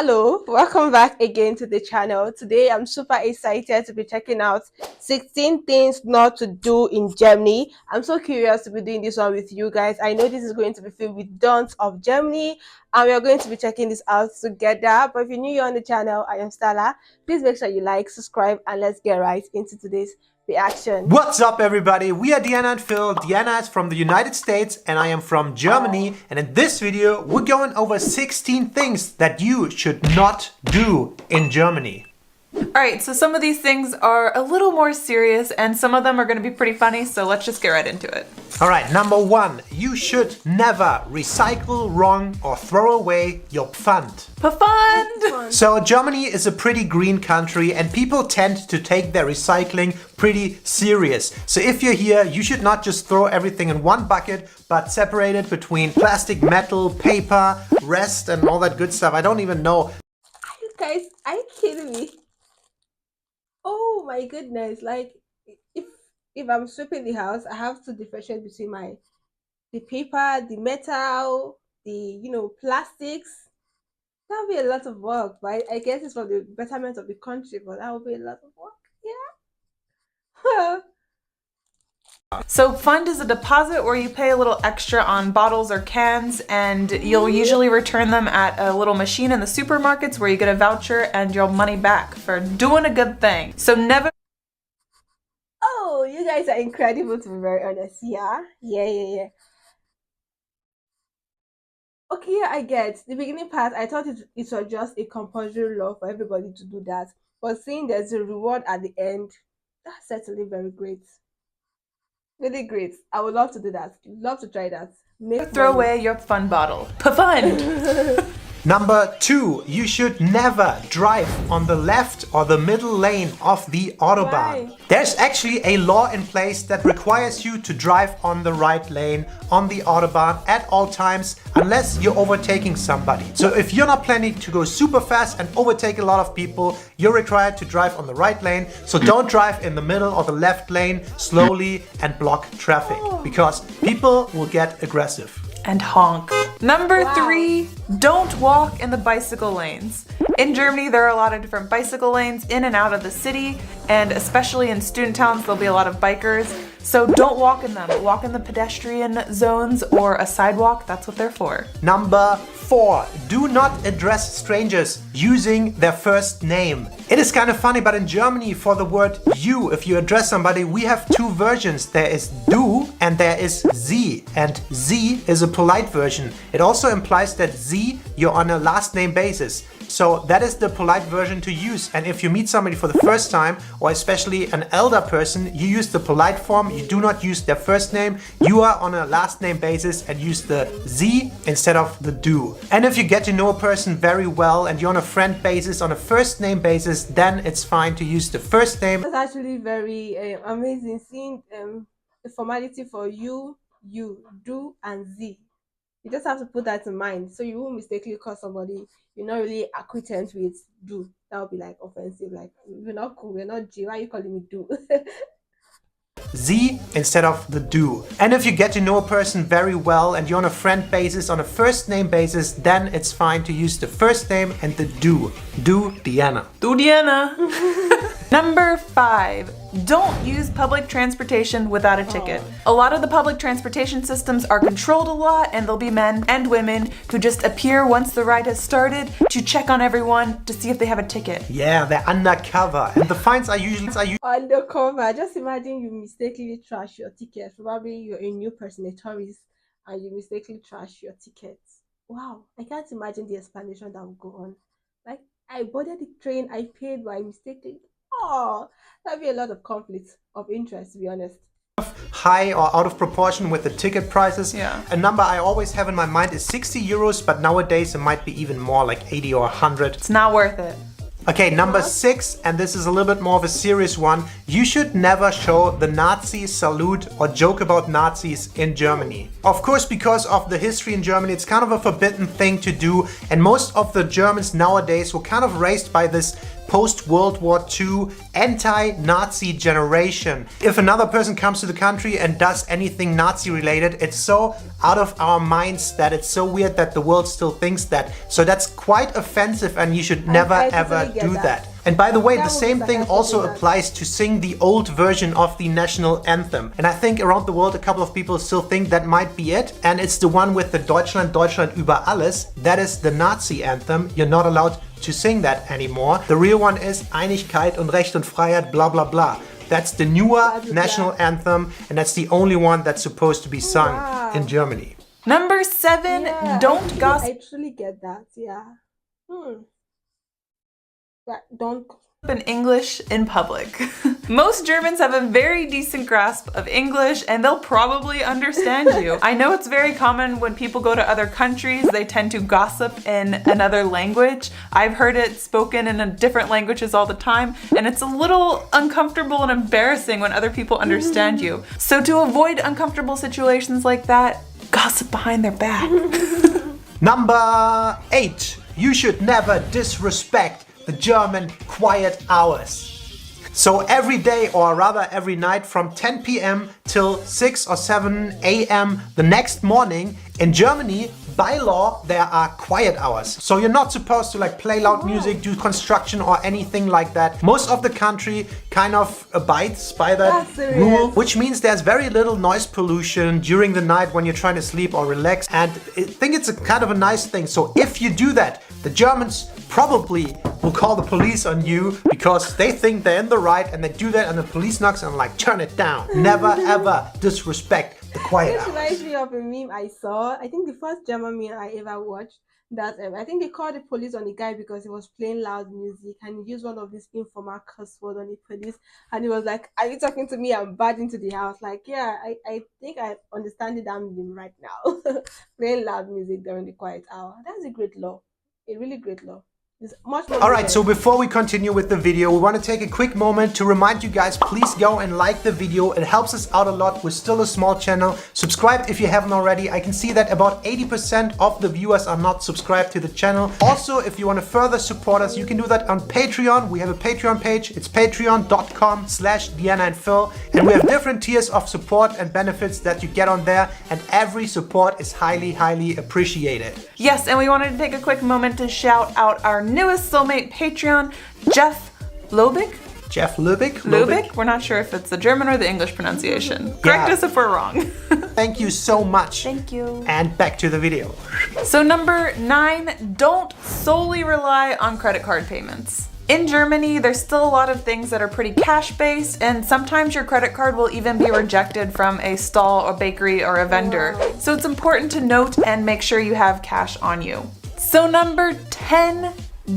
Hello, welcome back again to the channel. Today I'm super excited to be checking out 16 things not to do in Germany. I'm so curious to be doing this one with you guys. I know this is going to be filled with don'ts of Germany and we are going to be checking this out together. But if you're new on the channel, I am Stella. Please make sure you like, subscribe, and let's get right into today's reaction. What's up, everybody? We are Diana and Phil. Diana is from the United States and I am from Germany. And in this video, we're going over 16 things that you should not do in Germany. Alright, so some of these things are a little more serious and some of them are going to be pretty funny, so let's just get right into it. Alright, number 1. You should never recycle wrong or throw away your Pfand. Pfand! So Germany is a pretty green country and people tend to take their recycling pretty serious. So if you're here, you should not just throw everything in one bucket, but separate it between plastic, metal, paper, rest, and all that good stuff. I don't even know. You guys, are you kidding me? Oh my goodness, like if I'm sweeping the house, I have to differentiate between the paper, the metal, the plastics. That will be a lot of work, but I guess it's for the betterment of the country, but that will be a lot of work. Yeah. So Pfand is a deposit where you pay a little extra on bottles or cans and you'll usually return them at a little machine in the supermarkets where you get a voucher and your money back for doing a good thing. So never... Oh, you guys are incredible, to be very honest. Yeah. Okay, yeah, I get the beginning part. I thought it was just a compulsory law for everybody to do that, but seeing there's a reward at the end, that's certainly very great. Really great. I would love to do that. Love to try that. throw away your Pfand bottle. Pfand! Number 2, you should never drive on the left or the middle lane of the Autobahn. Why? There's actually a law in place that requires you to drive on the right lane on the Autobahn at all times unless you're overtaking somebody. So if you're not planning to go super fast and overtake a lot of people, you're required to drive on the right lane. So don't drive in the middle or the left lane slowly and block traffic because people will get aggressive. And honk. Number 3, don't walk in the bicycle lanes. In Germany, there are a lot of different bicycle lanes in and out of the city, and especially in student towns, there'll be a lot of bikers. So don't walk in them. Walk in the pedestrian zones or a sidewalk. That's what they're for. Number 4, do not address strangers using their first name. It is kind of funny, but in Germany for the word you, if you address somebody, we have two versions. There is du and there is sie. And sie is a polite version. It also implies that sie, you're on a last name basis. So that is the polite version to use. And if you meet somebody for the first time, or especially an elder person, you use the polite form. You do not use their first name. You are on a last name basis and use the sie instead of the du. And if you get to know a person very well and you're on a friend basis, on a first name basis, then it's fine to use the first name. That's actually very amazing, seeing the formality for you, do, and z. You just have to put that in mind so you won't mistakenly call somebody you're not really acquaintance with do. That would be like offensive, like we're not cool, we're not G, why are you calling me do? Sie instead of the du. And if you get to know a person very well and you're on a friend basis, on a first name basis, then it's fine to use the first name and the du. Du Diana. Du Diana. Number 5, don't use public transportation without a ticket. A lot of the public transportation systems are controlled a lot, and there'll be men and women who just appear once the ride has started to check on everyone to see if they have a ticket. Yeah, they're undercover, and the fines are usually Undercover. Just imagine you mistakenly trash your ticket. Probably you're a new person, a tourist, and you mistakenly trash your ticket. Wow, I can't imagine the explanation that will go on. Like, I boarded the train, I paid, but I mistakenly. Oh, that'd be a lot of conflict of interest, to be honest. high or out of proportion with the ticket prices. Yeah. A number I always have in my mind is 60 euros, but nowadays it might be even more, like 80 or 100. It's not worth it. Okay, number 6, and this is a little bit more of a serious one. You should never show the Nazi salute or joke about Nazis in Germany. Of course, because of the history in Germany, it's kind of a forbidden thing to do. And most of the Germans nowadays were kind of raised by this post-World War II anti-Nazi generation. If another person comes to the country and does anything Nazi related, it's so out of our minds that it's so weird that the world still thinks that. So that's quite offensive, and you should never ever do that. And by the way, the same thing also applies to sing the old version of the national anthem. And I think around the world a couple of people still think that might be it. And it's the one with the Deutschland, Deutschland über alles. That is the Nazi anthem. You're not allowed to sing that anymore. The real one is Einigkeit und Recht und Freiheit, blah blah blah. That's the newer national anthem, and that's the only one that's supposed to be sung in Germany. Number 7, don't gossip. I truly get that, yeah. But don't in English in public. Most Germans have a very decent grasp of English and they'll probably understand you. I know it's very common when people go to other countries, they tend to gossip in another language. I've heard it spoken in different languages all the time, and it's a little uncomfortable and embarrassing when other people understand you. So to avoid uncomfortable situations like that, gossip behind their back. Number 8. You should never disrespect the German quiet hours. So every day, or rather every night, from 10 p.m. till 6 or 7 a.m. the next morning, in Germany, by law, there are quiet hours. So you're not supposed to like play loud music, do construction or anything like that. Most of the country kind of abides by that rule, which means there's very little noise pollution during the night when you're trying to sleep or relax. And I think it's a kind of a nice thing. So if you do that, the Germans probably will call the police on you because they think they're in the right, and they do that and the police knocks and like, turn it down. Never ever disrespect the quiet hours. This reminds me of a meme I saw. I think the first German meme I ever watched. That I think they called the police on the guy because he was playing loud music, and he used one of these informal curse words on the police, and he was like, "Are you talking to me? I'm bad into the house." Like, yeah, I think I understand that meme right now. Playing loud music during the quiet hour. That's a great law. A really great law. It's much more. Alright, so before we continue with the video, we want to take a quick moment to remind you guys, please go and like the video. It helps us out a lot. We're still a small channel. Subscribe if you haven't already. I can see that about 80% of the viewers are not subscribed to the channel. Also, if you want to further support us, you can do that on Patreon. We have a Patreon page. It's patreon.com/DianaandPhil. And we have different tiers of support and benefits that you get on there. And every support is highly, highly appreciated. Yes, and we wanted to take a quick moment to shout out our newest soulmate Patreon, Jeff Lobig? Jeff Lubig? Lubig? We're not sure if it's the German or the English pronunciation. Correct us if we're wrong. Thank you so much. Thank you. And back to the video. So number 9, don't solely rely on credit card payments. In Germany, there's still a lot of things that are pretty cash-based, and sometimes your credit card will even be rejected from a stall or bakery or a vendor. So it's important to note and make sure you have cash on you. So number 10,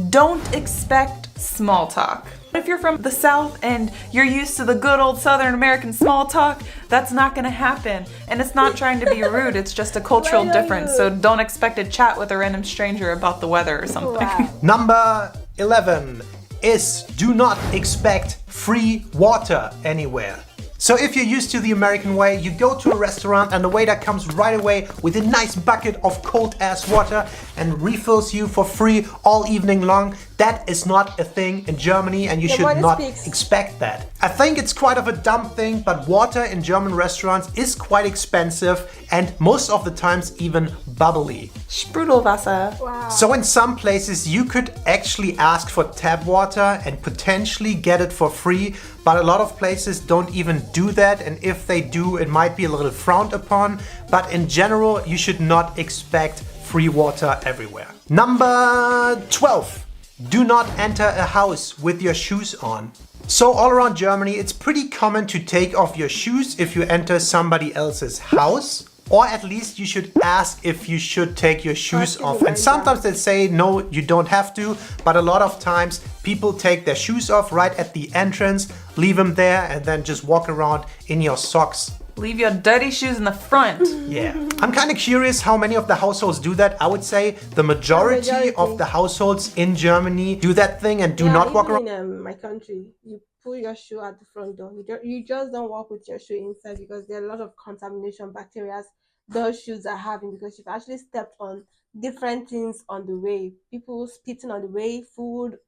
don't expect small talk. If you're from the South and you're used to the good old Southern American small talk, that's not gonna happen. And it's not trying to be rude, it's just a cultural difference. So don't expect to chat with a random stranger about the weather or something. Number 11 is do not expect free water anywhere. So if you're used to the American way, you go to a restaurant and the waiter comes right away with a nice bucket of cold ass water and refills you for free all evening long. That is not a thing in Germany, and you should not expect that. I think it's quite of a dumb thing, but water in German restaurants is quite expensive and most of the times even bubbly. Sprudelwasser. Wow. So in some places you could actually ask for tap water and potentially get it for free, but a lot of places don't even do that, and if they do, it might be a little frowned upon. But in general, you should not expect free water everywhere. Number 12. Do not enter a house with your shoes on. So all around Germany, it's pretty common to take off your shoes if you enter somebody else's house. Or at least you should ask if you should take your shoes off. And sometimes they say, no, you don't have to. But a lot of times people take their shoes off right at the entrance, leave them there, and then just walk around in your socks. Leave your dirty shoes in the front. Yeah. I'm kind of curious how many of the households do that. I would say the majority of the households in Germany do that thing and do not walk around. In my country, you put your shoe at the front door. You just don't walk with your shoe inside because there are a lot of contamination bacteria those shoes are having, because you've actually stepped on different things on the way. People spitting on the way, food,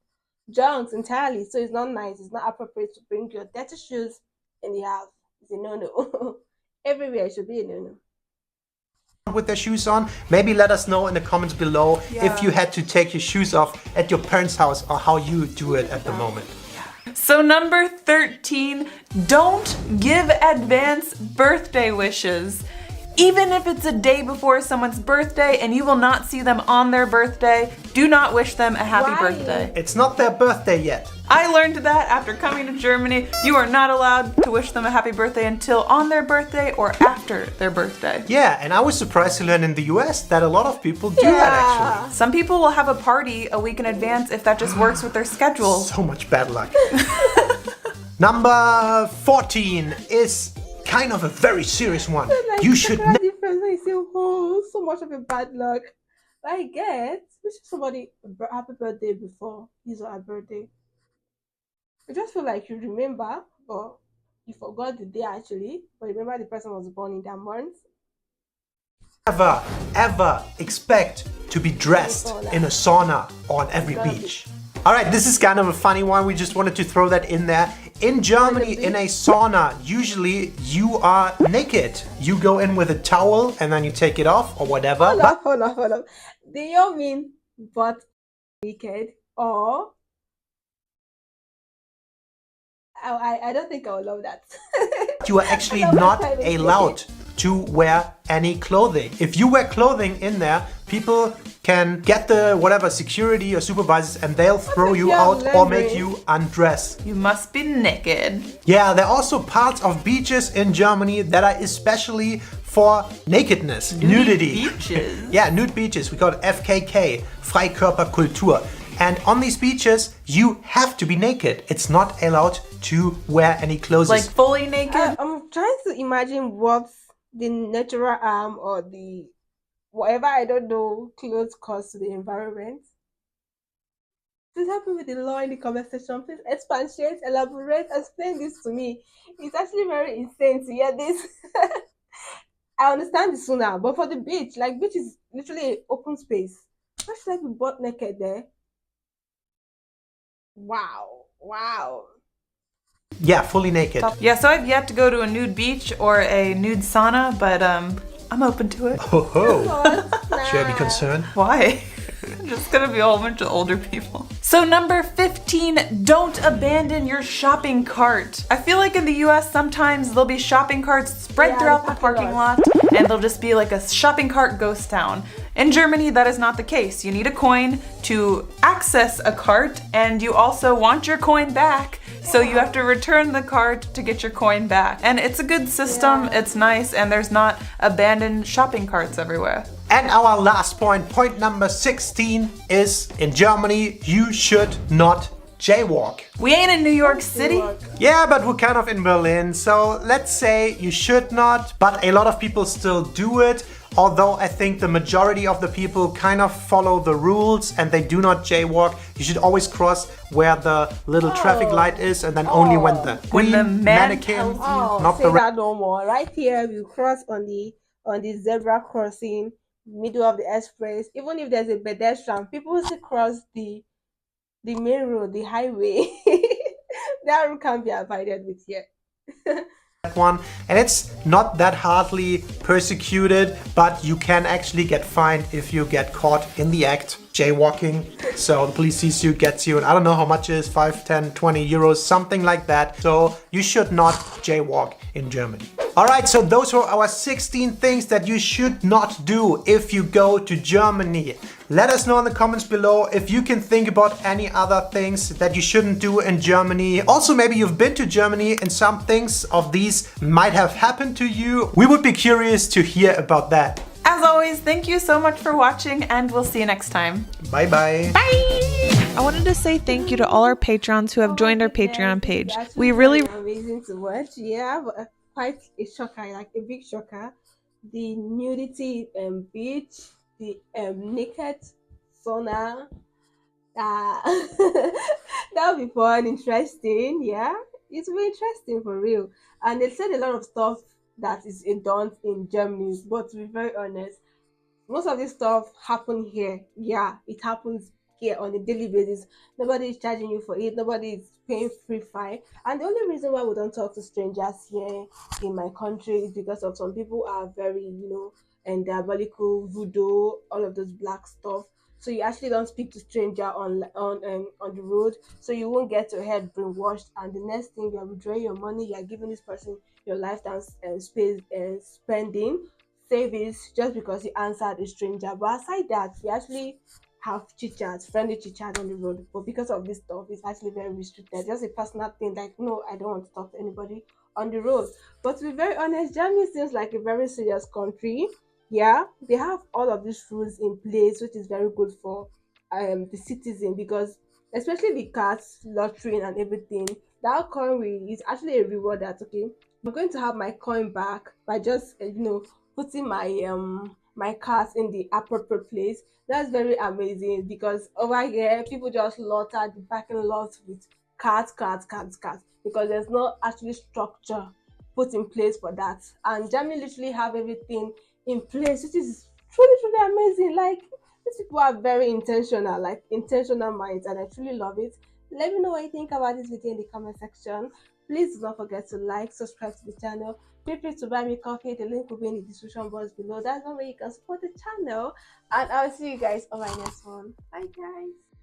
junks entirely. So it's not nice. It's not appropriate to bring your dirty shoes in the house. It's a no-no. Everywhere should be a no-no. With their shoes on? Maybe let us know in the comments below if you had to take your shoes off at your parents' house or how you do it at the moment. So number 13, don't give advance birthday wishes. Even if it's a day before someone's birthday and you will not see them on their birthday, do not wish them a happy Why? birthday. It's not their birthday yet. I learned that after coming to Germany. You are not allowed to wish them a happy birthday until on their birthday or after their birthday. Yeah, and I was surprised to learn in the US that a lot of people do that actually. Some people will have a party a week in advance if that just works with their schedule. So much bad luck. Number 14 is kind of a very serious one. Like, You should different when you say, oh, so much of a bad luck. I get wish somebody a happy birthday before his or her birthday. I just feel like you remember, but you forgot the day actually, but remember the person was born in that month. ever expect to be dressed in a sauna on every beach. Alright, this is kind of a funny one. We just wanted to throw that in there. In Germany, in a sauna, usually you are naked. You go in with a towel and then you take it off or whatever. Hold on. Do you mean but naked or I don't think I would love that. You are actually not allowed to wear any clothing. If you wear clothing in there, people can get the whatever security or supervisors and they'll throw you out or make you undress. You must be naked. Yeah, there are also parts of beaches in Germany that are especially for nakedness, nudity. Beaches. Yeah, nude beaches. We call it FKK, Freikörperkultur. And on these beaches, you have to be naked. It's not allowed to wear any clothes. Like fully naked? I'm trying to imagine what the natural arm or the whatever, I don't know, clothes cause to the environment. Please help me with the law in the comment section. Please expatiate, elaborate, explain this to me. It's actually very insane to hear this. I understand the sauna, but for the beach, like beach is literally open space. Why should I be butt naked there? Wow. Yeah, fully naked. Yeah, so I've yet to go to a nude beach or a nude sauna, but I'm open to it. Ho ho. Should I be concerned? Why? Just gonna be a whole bunch of older people. So number 15, don't abandon your shopping cart. I feel like in the US sometimes there'll be shopping carts spread throughout the parking lot and they'll just be like a shopping cart ghost town. In Germany, that is not the case. You need a coin to access a cart and you also want your coin back. So you have to return the cart to get your coin back. And it's a good system, it's nice, and there's not abandoned shopping carts everywhere. And our last point number 16 is in Germany, you should not jaywalk. We ain't in New York City. Yeah, but we're kind of in Berlin, so let's say you should not, but a lot of people still do it. Although I think the majority of the people kind of follow the rules and they do not jaywalk. You should always cross where the little traffic light is and then only when the green mannequin, not the that no more. Right here, we cross on the zebra crossing, middle of the express. Even if there's a pedestrian, people still cross the main road, the highway. That route can't be avoided with here. one, and it's not that hardly persecuted, but you can actually get fined if you get caught in the act jaywalking. So the police sees you, gets you, and I don't know how much it is, 5, 10, 20 euros, something like that. So you should not jaywalk in Germany. Alright, so those were our 16 things that you should not do if you go to Germany. Let us know in the comments below if you can think about any other things that you shouldn't do in Germany. Also, maybe you've been to Germany and some things of these might have happened to you. We would be curious to hear about that. As always, thank you so much for watching and we'll see you next time. Bye bye. Bye! I wanted to say thank you to all our patrons who have joined our Patreon page. We really amazing to watch. Yeah, but quite a shocker, like a big shocker. The nudity beach, the naked sauna. That'll be fun, interesting. Yeah, it will be interesting for real. And they said a lot of stuff that is done in Germany, but to be very honest, most of this stuff happen here. Yeah, it happens care on a daily basis. Nobody is charging you for it. Nobody is paying free fine. And the only reason why we don't talk to strangers here in my country is because of some people are very, and diabolical, voodoo, all of those black stuff. So you actually don't speak to stranger on the road, so you won't get your head brainwashed. And the next thing, you are withdrawing your money, you are giving this person your lifetime space and spending savings just because you answered a stranger. But aside that, we actually have chit chats, friendly chit chat on the road. But because of this stuff, it's actually very restricted. Just a personal thing, like no, I don't want to talk to anybody on the road. But to be very honest, Germany seems like a very serious country. Yeah, they have all of these rules in place, which is very good for the citizen, because especially the cards, lottery, and everything. That coin is actually a reward that, okay, I'm going to have my coin back by just putting my cards in the appropriate place. That's very amazing, because over here people just lotter the parking lot with cards, because there's no actually structure put in place for that. And Germany literally have everything in place, which is truly amazing. Like, these people are very intentional, like intentional minds, and I truly love it. Let me know what you think about this video in the comment section. Please do not forget to like, subscribe to the channel. Feel free to buy me coffee. The link will be in the description box below. That's one way you can support the channel. And I'll see you guys on my next one. Bye, guys.